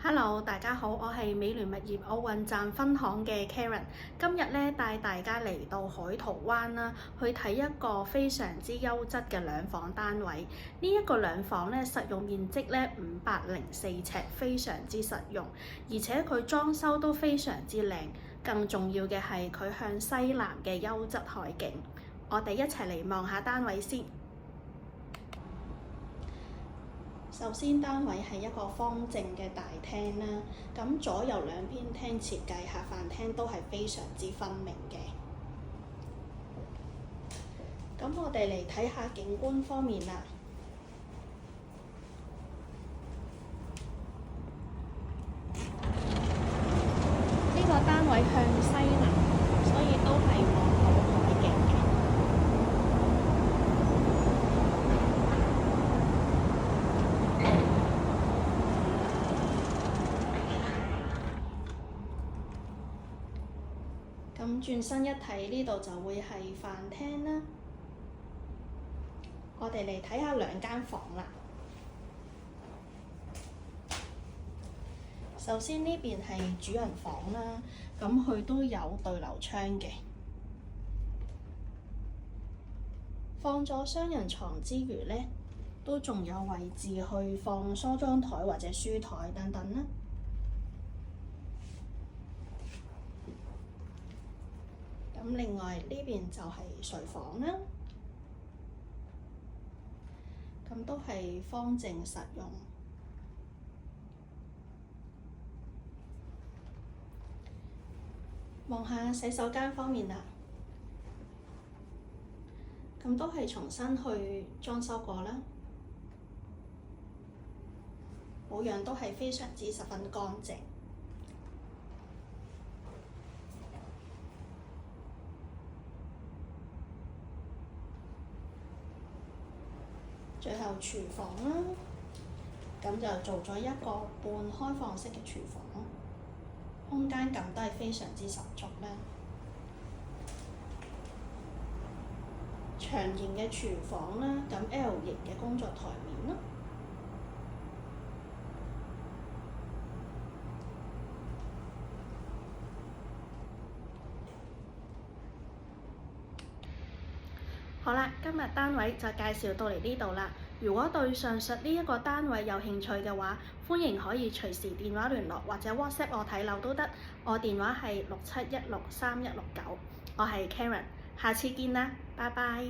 Hello，大家好，我係美聯物業奧運站分行嘅 Karen。今日咧帶大家嚟到海濤灣啦，去睇一個非常之優質嘅兩房單位。呢一個兩房咧實用面積咧504尺，非常之實用，而且佢裝修都非常之靚。更重要嘅係佢向西南嘅優質海景。我哋一齊嚟望下單位先。首先，單位係一個方正嘅大廳啦，咁左右兩邊廳設計客飯廳都係非常之分明嘅。咁我哋嚟睇下景觀方面啦。呢個單位向西南，所以都係望到海景嘅。咁轉身一睇，呢度就會係飯廳啦。我哋嚟睇下兩間房啦。首先呢邊係主人房啦，咁佢都有對流窗嘅。放咗雙人床之餘呢，都仲有位置去放梳妝台或者書台等等啦。咁另外呢邊就係睡房啦，咁都係方正實用。望下洗手間方面啦，咁都係重新去裝修過啦，保養都係非常之十分乾淨。最後廚房啦，咁就做咗一個半開放式嘅廚房，空間感都係非常之十足啦。長形嘅廚房啦，咁 L 型嘅工作台面啦。好啦，今日單位就介紹到嚟呢度啦。如果對上述呢一個單位有興趣嘅話，歡迎可以隨時電話聯絡或者 WhatsApp 我睇樓都得。我電話係67163169，我係 Karen，下次見啦，拜拜。